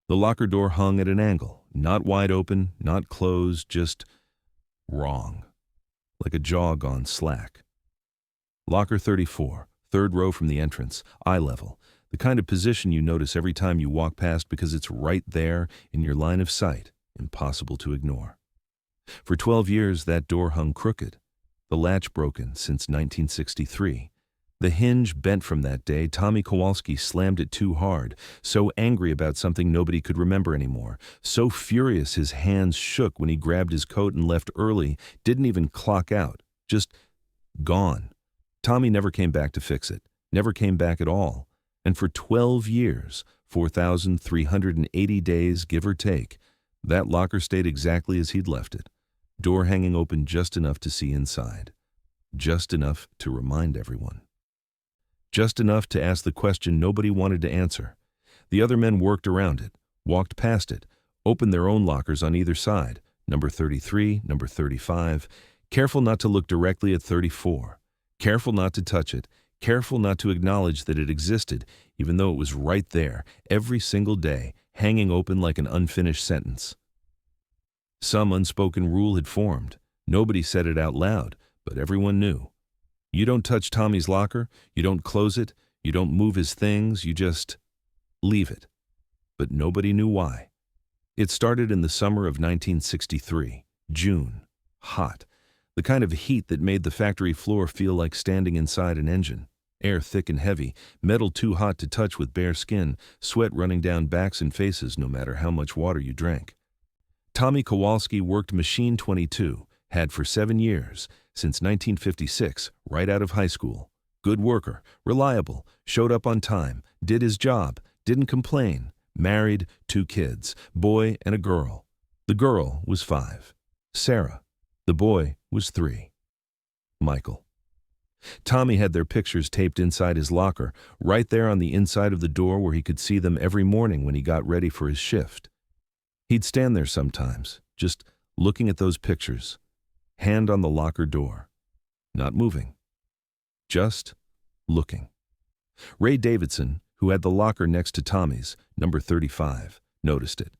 The locker door hung at an angle, not wide open, not closed, just wrong, like a jaw gone slack. Locker 34, third row from the entrance, eye level, the kind of position you notice every time you walk past because it's right there in your line of sight, impossible to ignore. For 12 years, that door hung crooked, the latch broken since 1963. The hinge bent from that day. Tommy Kowalski slammed it too hard, so angry about something nobody could remember anymore, so furious his hands shook when he grabbed his coat and left early, didn't even clock out, just gone. Tommy never came back to fix it, never came back at all. And for 12 years, 4,380 days, give or take, that locker stayed exactly as he'd left it, door hanging open just enough to see inside, just enough to remind everyone. Just enough to ask the question nobody wanted to answer. The other men worked around it, walked past it, opened their own lockers on either side, number 33, number 35, careful not to look directly at 34, careful not to touch it, careful not to acknowledge that it existed, even though it was right there, every single day, hanging open like an unfinished sentence. Some unspoken rule had formed. Nobody said it out loud, but everyone knew. You don't touch Tommy's locker, you don't close it, you don't move his things, you just leave it. But nobody knew why. It started in the summer of 1963, June, hot, the kind of heat that made the factory floor feel like standing inside an engine. Air thick and heavy, metal too hot to touch with bare skin, sweat running down backs and faces no matter how much water you drank. Tommy Kowalski worked Machine 22, had for 7 years, since 1956, right out of high school. Good worker, reliable, showed up on time, did his job, didn't complain, married, 2 kids, boy and a girl. The girl was 5. Sarah. The boy was 3. Michael. Tommy had their pictures taped inside his locker, right there on the inside of the door where he could see them every morning when he got ready for his shift. He'd stand there sometimes, just looking at those pictures, hand on the locker door, not moving, just looking. Ray Davidson, who had the locker next to Tommy's, number 35, noticed it.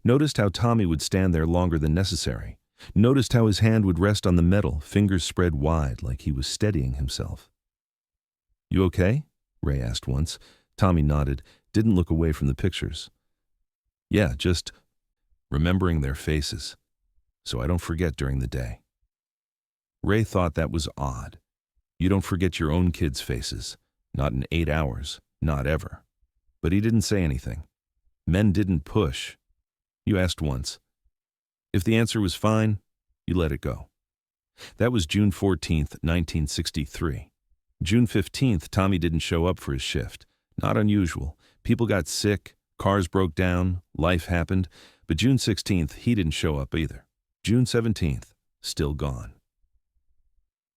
Noticed how Tommy would stand there longer than necessary. Noticed how his hand would rest on the metal, fingers spread wide like he was steadying himself. "You okay?" Ray asked once. Tommy nodded, didn't look away from the pictures. "Yeah, just remembering their faces, so I don't forget during the day." Ray thought that was odd. You don't forget your own kids' faces, not in 8 hours, not ever. But he didn't say anything. Men didn't push. You asked once. If the answer was fine, you let it go. That was June 14th, 1963. June 15th, Tommy didn't show up for his shift. Not unusual. People got sick, cars broke down, life happened. But June 16th, he didn't show up either. June 17th, still gone.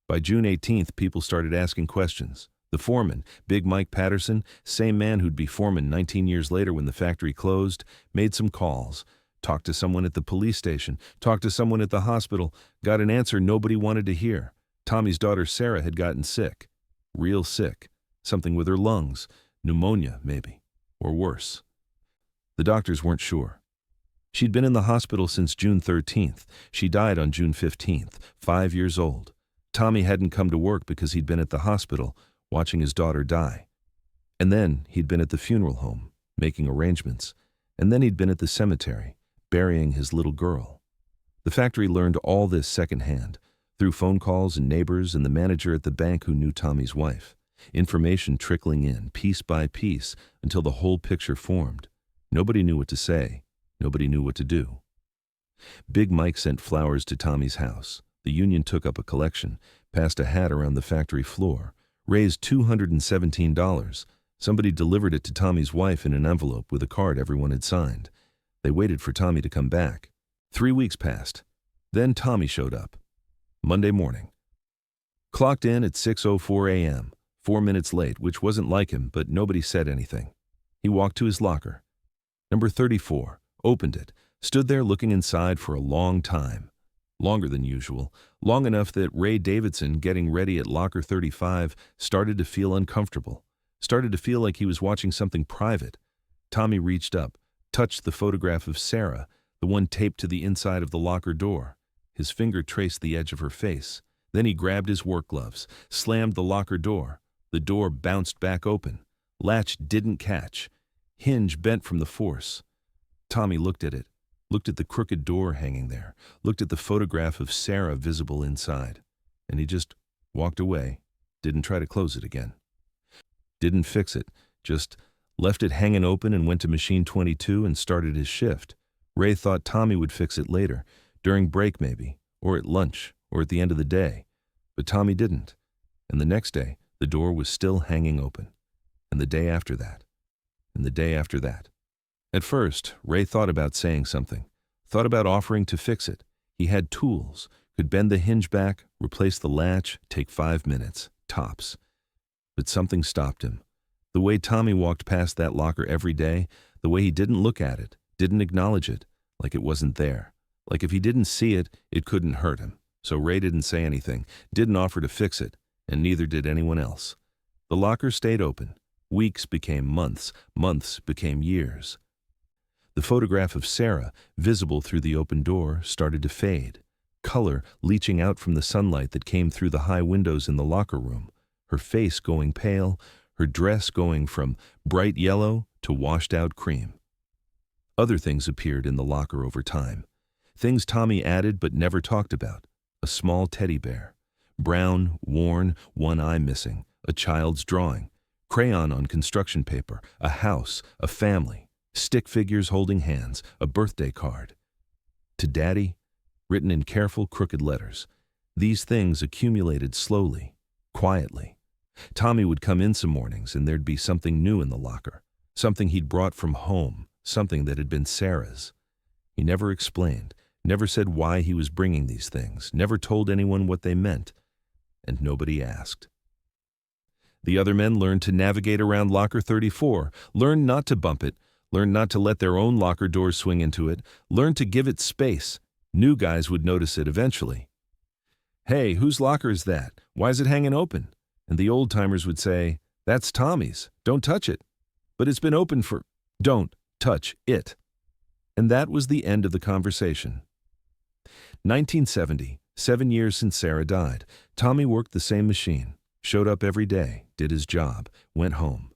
By June 18th, people started asking questions. The foreman, Big Mike Patterson, same man who'd be foreman 19 years later when the factory closed, made some calls, talked to someone at the police station, talked to someone at the hospital, got an answer nobody wanted to hear. Tommy's daughter Sarah had gotten sick. Real sick. Something with her lungs. Pneumonia, maybe. Or worse. The doctors weren't sure. She'd been in the hospital since June 13th. She died on June 15th, 5 years old. Tommy hadn't come to work because he'd been at the hospital, watching his daughter die. And then he'd been at the funeral home, making arrangements. And then he'd been at the cemetery, burying his little girl. The factory learned all this secondhand, through phone calls and neighbors and the manager at the bank who knew Tommy's wife. Information trickling in, piece by piece, until the whole picture formed. Nobody knew what to say. Nobody knew what to do. Big Mike sent flowers to Tommy's house. The union took up a collection, passed a hat around the factory floor, raised $217. Somebody delivered it to Tommy's wife in an envelope with a card everyone had signed. They waited for Tommy to come back. 3 weeks passed. Then Tommy showed up. Monday morning. Clocked in at 6:04 a.m., 4 minutes late, which wasn't like him, but nobody said anything. He walked to his locker. Number 34, opened it, stood there looking inside for a long time. Longer than usual, long enough that Ray Davidson, getting ready at locker 35, started to feel uncomfortable, started to feel like he was watching something private. Tommy reached up, touched the photograph of Sarah, the one taped to the inside of the locker door. His finger traced the edge of her face. Then he grabbed his work gloves, slammed the locker door. The door bounced back open. Latch didn't catch. Hinge bent from the force. Tommy looked at it, looked at the crooked door hanging there, looked at the photograph of Sarah visible inside, and he just walked away, didn't try to close it again. Didn't fix it, just left it hanging open and went to machine 22 and started his shift. Ray thought Tommy would fix it later, during break maybe, or at lunch, or at the end of the day. But Tommy didn't, and the next day, the door was still hanging open, and the day after that, and the day after that. At first, Ray thought about saying something, thought about offering to fix it. He had tools, could bend the hinge back, replace the latch, take 5 minutes, tops. But something stopped him. The way Tommy walked past that locker every day, the way he didn't look at it, didn't acknowledge it, like it wasn't there. Like if he didn't see it, it couldn't hurt him. So Ray didn't say anything, didn't offer to fix it, and neither did anyone else. The locker stayed open. Weeks became months, months became years. The photograph of Sarah, visible through the open door, started to fade, color leaching out from the sunlight that came through the high windows in the locker room, her face going pale, her dress going from bright yellow to washed-out cream. Other things appeared in the locker over time, things Tommy added but never talked about. A small teddy bear, brown, worn, one eye missing, a child's drawing, crayon on construction paper, a house, a family, stick figures holding hands, a birthday card. To Daddy, written in careful, crooked letters. These things accumulated slowly, quietly. Tommy would come in some mornings and there'd be something new in the locker, something he'd brought from home, something that had been Sarah's. He never explained, never said why he was bringing these things, never told anyone what they meant, and nobody asked. The other men learned to navigate around Locker 34, learned not to bump it, learned not to let their own locker doors swing into it, learned to give it space. New guys would notice it eventually. "Hey, whose locker is that? Why is it hanging open?" And the old-timers would say, "That's Tommy's. Don't touch it." "But it's been open for—" "Don't touch it." And that was the end of the conversation. 1970, 7 years since Sarah died. Tommy worked the same machine, showed up every day, did his job, went home.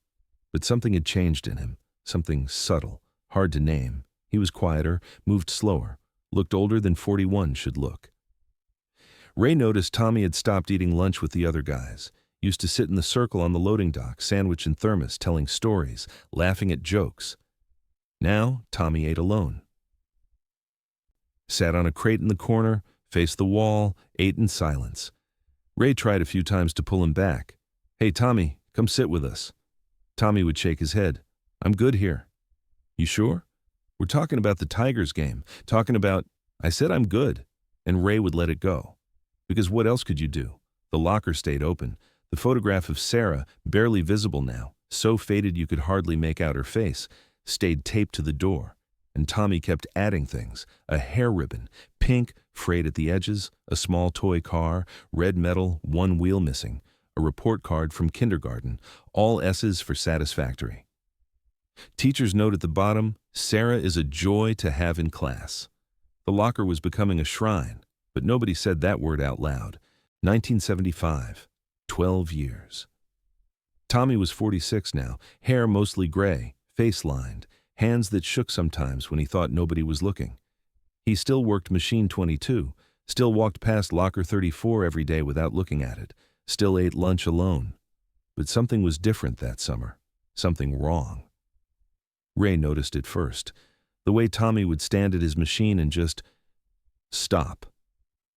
But something had changed in him, something subtle, hard to name. He was quieter, moved slower, looked older than 41 should look. Ray noticed Tommy had stopped eating lunch with the other guys, used to sit in the circle on the loading dock, sandwich and thermos, telling stories, laughing at jokes. Now, Tommy ate alone. Sat on a crate in the corner, faced the wall, ate in silence. Ray tried a few times to pull him back. "Hey, Tommy, come sit with us." Tommy would shake his head. "I'm good here." "You sure? We're talking about the Tigers game, talking about—" "I said I'm good." And Ray would let it go. Because what else could you do? The locker stayed open. The photograph of Sarah, barely visible now, so faded you could hardly make out her face, stayed taped to the door. And Tommy kept adding things, a hair ribbon, pink, frayed at the edges, a small toy car, red metal, one wheel missing, a report card from kindergarten, all S's for satisfactory. Teacher's note at the bottom, "Sarah is a joy to have in class." The locker was becoming a shrine, but nobody said that word out loud. 1975, 12 years. Tommy was 46 now, hair mostly gray, face lined, hands that shook sometimes when he thought nobody was looking. He still worked machine 22, still walked past Locker 34 every day without looking at it, still ate lunch alone. But something was different that summer, something wrong. Ray noticed it first, the way Tommy would stand at his machine and just stop.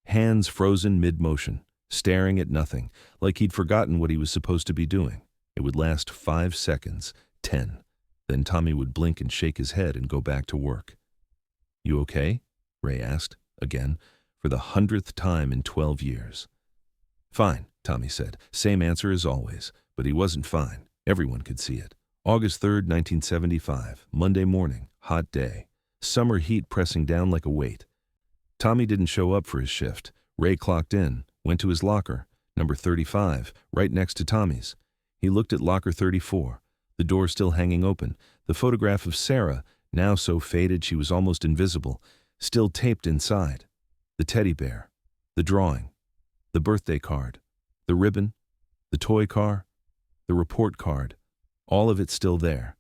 Hands frozen mid-motion, staring at nothing, like he'd forgotten what he was supposed to be doing. It would last 5 seconds, 10. Then Tommy would blink and shake his head and go back to work. "You okay?" Ray asked, again, for the 100th time in 12 years. "Fine," Tommy said, same answer as always, but he wasn't fine. Everyone could see it. August 3rd, 1975, Monday morning, hot day. Summer heat pressing down like a weight. Tommy didn't show up for his shift. Ray clocked in, went to his locker, number 35, right next to Tommy's. He looked at Locker 34, the door still hanging open, the photograph of Sarah, now so faded she was almost invisible, still taped inside. The teddy bear, the drawing, the birthday card, the ribbon, the toy car, the report card, all of it still there,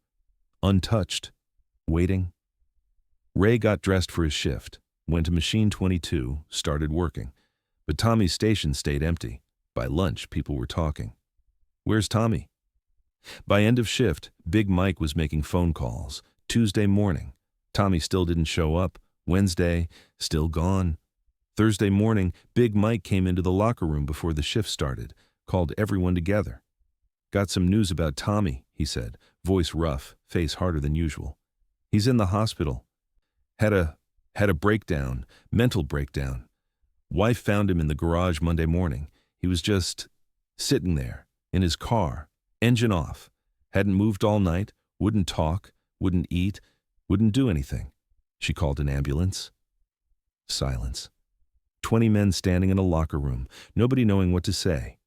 untouched, waiting. Ray got dressed for his shift, went to Machine 22, started working. But Tommy's station stayed empty. By lunch, people were talking. "Where's Tommy?" By end of shift, Big Mike was making phone calls. Tuesday morning, Tommy still didn't show up. Wednesday, still gone. Thursday morning, Big Mike came into the locker room before the shift started, called everyone together. "Got some news about Tommy," he said, voice rough, face harder than usual. "He's in the hospital. Had a breakdown, mental breakdown. Wife found him in the garage Monday morning. He was just sitting there, in his car, engine off. Hadn't moved all night, wouldn't talk, wouldn't eat, wouldn't do anything. She called an ambulance." Silence. 20 men standing in a locker room, nobody knowing what to say.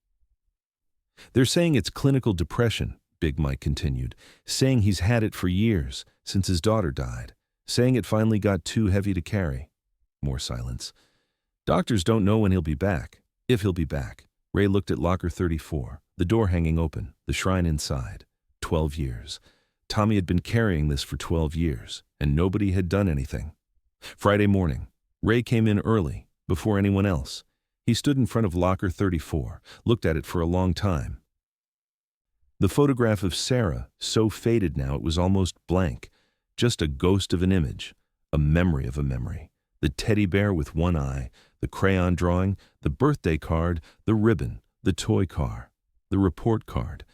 "They're saying it's clinical depression," Big Mike continued, "saying he's had it for years, since his daughter died, saying it finally got too heavy to carry." More silence. "Doctors don't know when he'll be back, if he'll be back." Ray looked at locker 34, the door hanging open, the shrine inside. 12 years. Tommy had been carrying this for 12 years, and nobody had done anything. Friday morning, Ray came in early, before anyone else. He stood in front of locker 34, looked at it for a long time. The photograph of Sarah, so faded now it was almost blank, just a ghost of an image, a memory of a memory. The teddy bear with one eye, the crayon drawing, the birthday card, the ribbon, the toy car, the report card.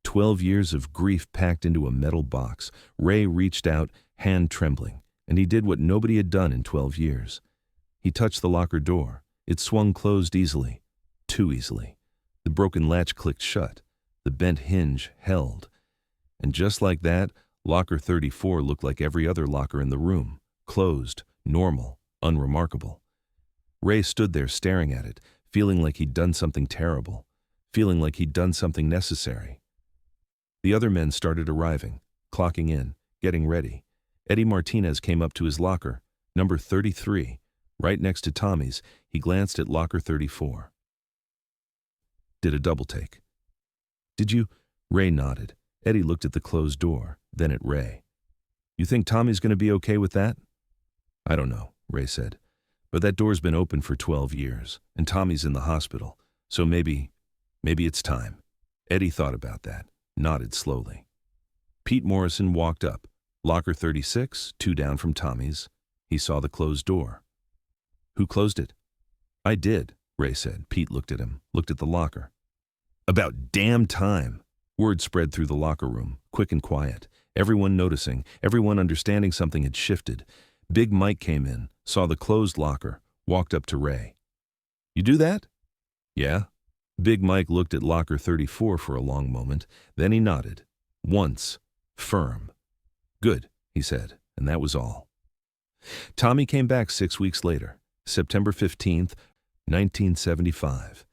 12 years of grief packed into a metal box. Ray reached out, hand trembling, and he did what nobody had done in 12 years. He touched the locker door. It swung closed easily, too easily. The broken latch clicked shut. The bent hinge held. And just like that, locker 34 looked like every other locker in the room, closed, normal, unremarkable. Ray stood there staring at it, feeling like he'd done something terrible, feeling like he'd done something necessary. The other men started arriving, clocking in, getting ready. Eddie Martinez came up to his locker, number 33, right next to Tommy's. He glanced at locker 34. Did a double take. "Did you?" Ray nodded. Eddie looked at the closed door, then at Ray. "You think Tommy's going to be okay with that?" "I don't know," Ray said. "But that door's been open for 12 years, and Tommy's in the hospital, so maybe it's time." Eddie thought about that, nodded slowly. Pete Morrison walked up, locker 36, 2 down from Tommy's. He saw the closed door. "Who closed it?" "I did," Ray said. Pete looked at him, looked at the locker. "About damn time." Word spread through the locker room, quick and quiet. Everyone noticing, everyone understanding something had shifted. Big Mike came in, saw the closed locker, walked up to Ray. "You do that?" "Yeah." Big Mike looked at locker 34 for a long moment, then he nodded. Once, firm. "Good," he said, and that was all. Tommy came back 6 weeks later, September 15th, 1975.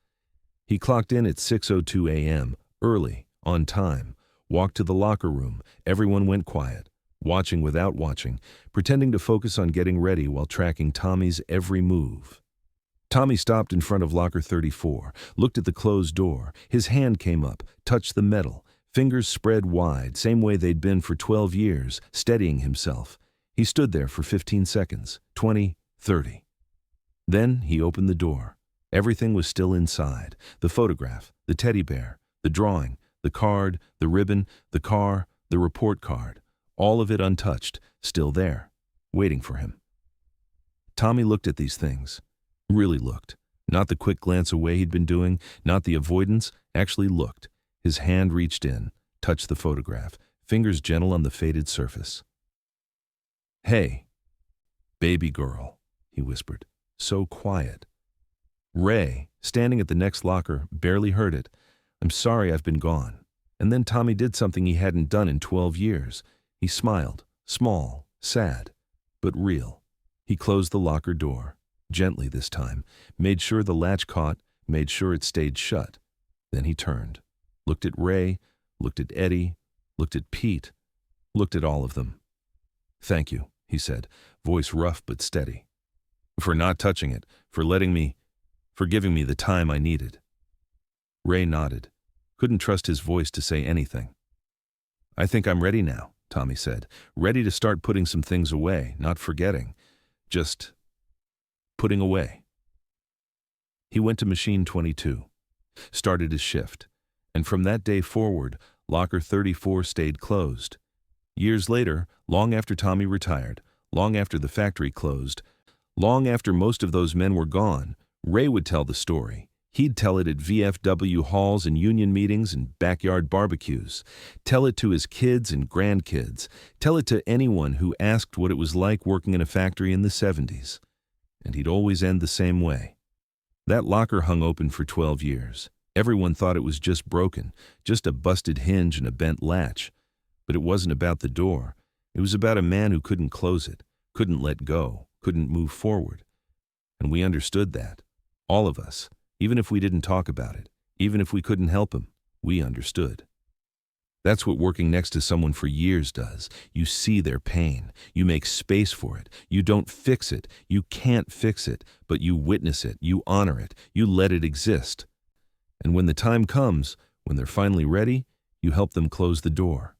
He clocked in at 6:02 a.m., early, on time, walked to the locker room. Everyone went quiet, watching without watching, pretending to focus on getting ready while tracking Tommy's every move. Tommy stopped in front of locker 34, looked at the closed door. His hand came up, touched the metal, fingers spread wide, same way they'd been for 12 years, steadying himself. He stood there for 15 seconds, 20, 30. Then he opened the door. Everything was still inside. The photograph, the teddy bear, the drawing, the card, the ribbon, the car, the report card. All of it untouched, still there, waiting for him. Tommy looked at these things. Really looked. Not the quick glance away he'd been doing, not the avoidance, actually looked. His hand reached in, touched the photograph, fingers gentle on the faded surface. "Hey, baby girl," he whispered, so quiet. Ray, standing at the next locker, barely heard it. "I'm sorry I've been gone." And then Tommy did something he hadn't done in 12 years. He smiled, small, sad, but real. He closed the locker door, gently this time, made sure the latch caught, made sure it stayed shut. Then he turned, looked at Ray, looked at Eddie, looked at Pete, looked at all of them. Thank you, he said, voice rough but steady. For not touching it, for giving me the time I needed. Ray nodded. Couldn't trust his voice to say anything. I think I'm ready now, Tommy said. Ready to start putting some things away, not forgetting. Just putting away. He went to machine 22, started his shift, and from that day forward, locker 34 stayed closed. Years later, long after Tommy retired, long after the factory closed, long after most of those men were gone, Ray would tell the story. He'd tell it at VFW halls and union meetings and backyard barbecues. Tell it to his kids and grandkids. Tell it to anyone who asked what it was like working in a factory in the 70s. And he'd always end the same way. That locker hung open for 12 years. Everyone thought it was just broken, just a busted hinge and a bent latch. But it wasn't about the door. It was about a man who couldn't close it, couldn't let go, couldn't move forward. And we understood that. All of us. Even if we didn't talk about it, even if we couldn't help him, we understood. That's what working next to someone for years does. You see their pain. You make space for it. You don't fix it. You can't fix it, but you witness it. You honor it. You let it exist. And when the time comes, when they're finally ready, you help them close the door.